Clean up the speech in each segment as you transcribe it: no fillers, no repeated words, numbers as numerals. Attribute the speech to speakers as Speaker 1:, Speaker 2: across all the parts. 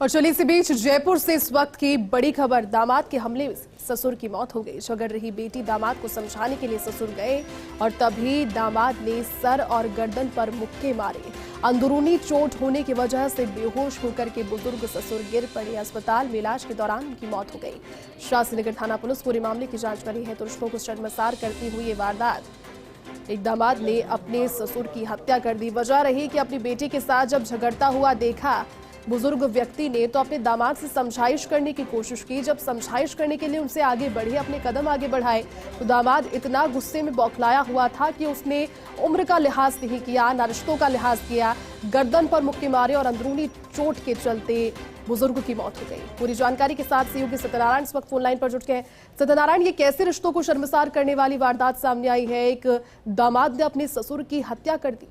Speaker 1: और चलिए इसी बीच जयपुर से इस वक्त की बड़ी खबर। दामाद के हमले में ससुर की मौत हो गई। झगड़ रही बेटी दामाद को समझाने के लिए ससुर गए और तभी दामाद ने सर और गर्दन पर मुक्के मारे। अंदरूनी चोट होने की वजह से बेहोश होकर के बुजुर्ग ससुर गिर पड़े। अस्पताल में इलाज के दौरान उनकी मौत हो गई। शास्त्रीनगर थाना पुलिस पूरे मामले की जांच कर रही है। तो रिश्तों को शर्मसार करती हुई ये वारदात। एक दामाद ने अपने ससुर की हत्या कर दी। वजह रही कि अपनी बेटी के साथ जब झगड़ता हुआ देखा बुजुर्ग व्यक्ति ने तो अपने दामाद से समझाइश करने की कोशिश की। जब समझाइश करने के लिए उनसे आगे बढ़े, अपने कदम आगे बढ़ाए, तो दामाद इतना गुस्से में बौखलाया हुआ था कि उसने उम्र का लिहाज नहीं किया, न रिश्तों का लिहाज किया। गर्दन पर मुक्के मारे और अंदरूनी चोट के चलते बुजुर्ग की मौत हो गई। पूरी जानकारी के साथ सहयोगी सत्यनारायण इस वक्त फोन लाइन पर जुट गए हैं। सत्यनारायण, ये कैसे रिश्तों को शर्मसार करने वाली वारदात सामने आई है? एक दामाद ने अपने ससुर की हत्या कर दी।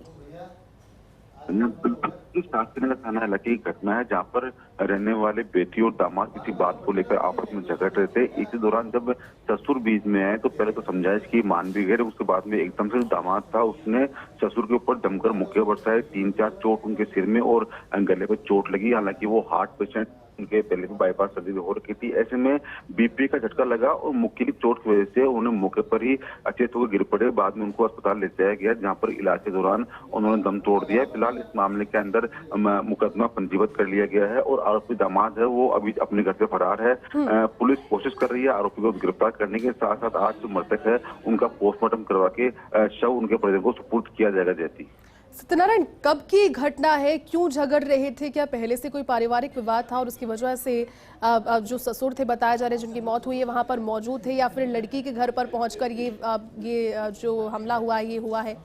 Speaker 2: शास्त्रीनगर थाना इलाके की घटना है, जहां पर रहने वाले बेटी और दामाद किसी बात को लेकर आपस में झगड़ रहे थे। इसी दौरान जब ससुर बीच में आए तो पहले तो समझाइश की, मान भी गए। उसके बाद में एकदम से दामाद था, उसने ससुर के ऊपर जमकर मुक्के बरसाए। 3-4 चोट उनके सिर में और गले पर चोट लगी। हालांकि वो हार्ट पेशेंट, उनके पहले भी बाईपास सर्जरी हो रखी थी। ऐसे में बीपी का झटका लगा और मुक्के की चोट की वजह से उन्हें मौके पर ही अचेत होकर गिर पड़े। बाद में उनको अस्पताल ले जाया गया, जहां पर इलाज के दौरान उन्होंने दम तोड़ दिया। फिलहाल इस मामले के अंदर मुकदमा पंजीबद्ध कर लिया गया है और आरोपी दामाद है वो अभी अपने घर से फरार है। पुलिस कोशिश कर रही है आरोपी को गिरफ्तार करने के साथ साथ आज जो मृतक है उनका पोस्टमार्टम करवा के शव उनके परिजन को सुपुर्द किया जाएगा। जैसी
Speaker 1: सत्यनारायण, कब की घटना है? क्यों झगड़ रहे थे? क्या पहले से कोई पारिवारिक विवाद था और उसकी वजह से जो ससुर थे बताया जा रहे हैं जिनकी मौत हुई है वहां पर मौजूद थे, या फिर लड़की के घर पर पहुंचकर ये जो हमला हुआ ये हुआ है?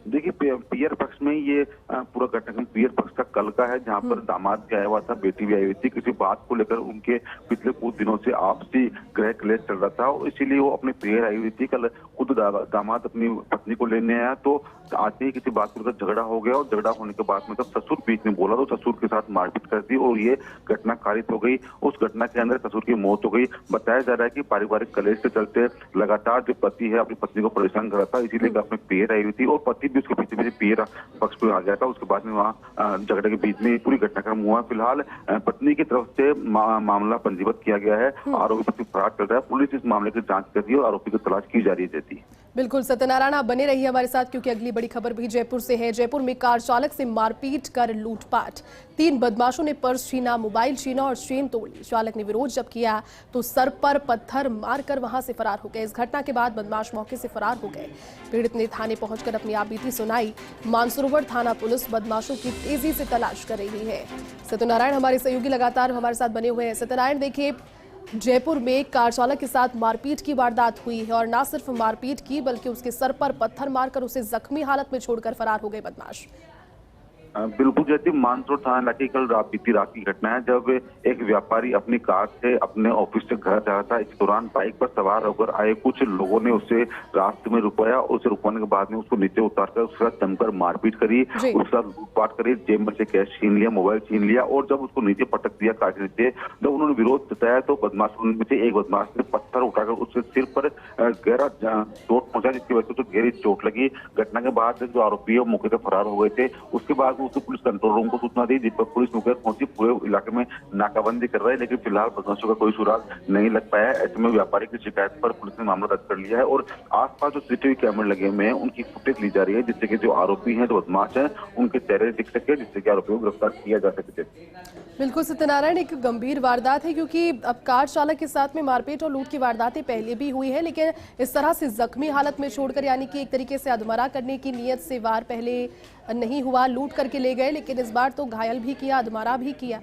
Speaker 2: देखिए, पियर पक्ष में ये पूरा घटनाक्रम पियर पक्ष का कल का है, जहां पर दामाद भी आया हुआ था, बेटी भी आई हुई थी। किसी बात को लेकर उनके पिछले कुछ दिनों से आपसी गृह क्लेश चल रहा था और इसीलिए वो अपने पियर आई हुई थी। कल खुद दामाद अपनी पत्नी को लेने आया तो आते ही किसी बात को लेकर झगड़ा हो गया और झगड़ा होने के बाद में जब ससुर बीच में बोला तो ससुर के साथ मारपीट कर दी और ये घटना कारित हो गई। उस घटना के अंदर ससुर की मौत हो गई। बताया जा रहा है कि पारिवारिक कलेश के चलते लगातार जो पति है अपनी पत्नी को परेशान कर रहा था, इसीलिए अपने पियर आई हुई थी और पति भी उसके पीछे पीछे पियर पक्ष पे आ गया था। उसके बाद में वहाँ झगड़े के बीच में पूरी घटनाक्रम हुआ। फिलहाल पत्नी की तरफ से मामला पंजीबद्ध किया गया है। आरोपी पति फरार चल रहा है। पुलिस इस मामले की जांच कर रही है और आरोपी की तलाश की जा रही है।
Speaker 1: बिल्कुल सत्यनारायण, आप बने रहिए हमारे साथ क्योंकि अगली बड़ी खबर भी जयपुर से है। जयपुर में कार चालक से मारपीट कर लूटपाट। 3 बदमाशों ने पर्स छीना, मोबाइल छीना और चेन तोड़ी। चालक ने विरोध जब किया तो सर पर पत्थर मारकर वहां से फरार हो गए। इस घटना के बाद बदमाश मौके से फरार हो गए। पीड़ित ने थाने पहुंचकर अपनी आपबीती सुनाई। मानसरोवर थाना पुलिस बदमाशों की तेजी से तलाश कर रही है। सत्यनारायण हमारे सहयोगी लगातार हमारे साथ बने हुए हैं। सत्यनारायण, देखिए जयपुर में कार चालक के साथ मारपीट की वारदात हुई है और न सिर्फ मारपीट की बल्कि उसके सर पर पत्थर मारकर उसे जख्मी हालत में छोड़कर फरार हो गए बदमाश।
Speaker 2: बिल्कुल, जैसे मानसरोवर थाना इलाके कल बीती रात की घटना है, जब एक व्यापारी अपनी कार से अपने ऑफिस से घर जा रहा था। इस दौरान बाइक पर सवार होकर आए कुछ लोगों ने उसे रास्ते में रुकवाया। उसे रुकवाने के बाद में उसको नीचे उतारकर उसके साथ जमकर मारपीट करी, उसके साथ लूटपाट करी, जेब में से कैश छीन लिया, मोबाइल छीन लिया और जब उसको नीचे पटक दिया कार के नीचे, जब उन्होंने विरोध जताया तो बदमाशों में से एक बदमाश ने पत्थर उठाकर उसके सिर पर गहरा चोट पहुंचा, जिसकी वजह से उसको गहरी चोट लगी। घटना के बाद जो आरोपी है मौके से फरार हो गए थे। उसके बाद उसको पुलिस कंट्रोल रूम को सूचना दी, जिस पर पुलिस मौके पहुंची, पूरे इलाके में नाकाबंदी कर रहे हैं, लेकिन फिलहाल बदमाशों का कोई सुराग नहीं लग पाया। ऐसे में व्यापारी की शिकायत पर पुलिस ने मामला दर्ज कर लिया है और आसपास जो सीसीटीवी कैमरे लगे हुए हैं उनकी फुटेज ली जा रही है, जिससे कि जो आरोपी हैं, जो बदमाश हैं, उनके चेहरे दिख सके, जिससे कि आरोपियों को गिरफ्तार किया जा सके।
Speaker 1: बिल्कुल सत्यनारायण, एक गंभीर वारदात है क्योंकि अब कार चालक के साथ में मारपीट और लूट की वारदातें पहले भी हुई है, लेकिन इस तरह से जख्मी हालत में छोड़कर, यानी कि एक तरीके से अधमरा करने की नीयत से वार पहले नहीं हुआ, लूट करके ले गए, लेकिन इस बार तो घायल भी किया, अधमरा भी किया।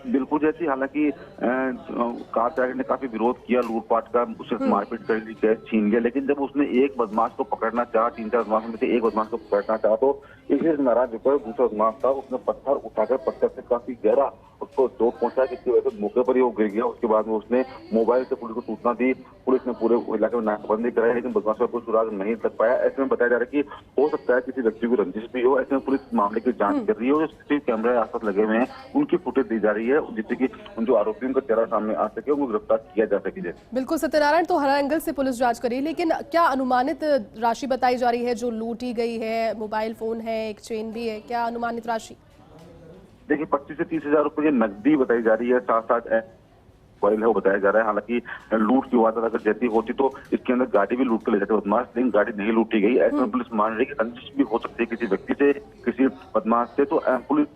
Speaker 2: बिल्कुल, जैसी हालांकि कार चालक ने काफी विरोध किया लूटपाट का, उसे मारपीट कर ली, कैश छीन लिया, लेकिन जब उसने एक बदमाश को पकड़ना चाहा, 3-4 बदमाशों में से एक बदमाश को पकड़ना चाहा तो इसलिए नाराज होकर दूसरा बदमाश था, उसने पत्थर उठाकर पत्थर से काफी गहरा उसको चोट पहुंचा, जिसकी वजह से मौके पर ही वो गिर गया। उसके बाद में उसने मोबाइल से पुलिस को सूचना दी। पुलिस ने पूरे इलाके में नाकाबंदी कराई, लेकिन बदमाशों का कोई सुराग नहीं लग पाया। ऐसे में बताया जा रहा है कि हो सकता है किसी व्यक्ति को रंजिश भी हो। ऐसे में पुलिस मामले की जांच कर रही है और जो सीसीटीवी कैमरे आसपास लगे हुए हैं उनकी फुटेज दी जा रही है, जिससे कि जो आरोपियों का चेहरा सामने आ सके, उनको गिरफ्तार किया जा सके।
Speaker 1: बिल्कुल सत्यनारायण, तो हर एंगल से पुलिस जांच करी, लेकिन क्या अनुमानित राशि बताई जा रही है जो लूटी गई है? मोबाइल फोन है, एक चेन भी है, क्या अनुमानित राशि?
Speaker 2: देखिए 25 से 30 हजार रुपए की नकदी बताई जा रही है, साथ साथ मोबाइल है वो बताया जा रहा है। हालांकि लूट की वारदात अगर जैसी होती तो इसके अंदर गाड़ी भी लूट कर ले जाते बदमाश, लेकिन गाड़ी नहीं लूटी गई। ऐसे में पुलिस मान रही है कि रंजिश भी हो सकती है किसी व्यक्ति से, किसी बदमाश से। तो पुलिस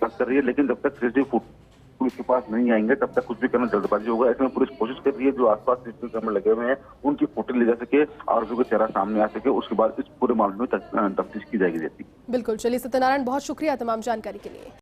Speaker 2: बात कर रही है, लेकिन जब तक सीसीटीवी फुटेज पुलिस के पास नहीं आएंगे तब तक कुछ भी करना जल्दबाजी होगा। ऐसे में पुलिस कोशिश कर रही है जो आसपास सीसीटीवी कैमरे लगे हुए हैं उनकी फुटेज ले जा सके, आरोपी का चेहरा सामने आ सके, उसके बाद इस पूरे मामले में तफ्तीश की जाएगी।
Speaker 1: बिल्कुल, चलिए सत्यनारायण, बहुत शुक्रिया तमाम जानकारी के लिए।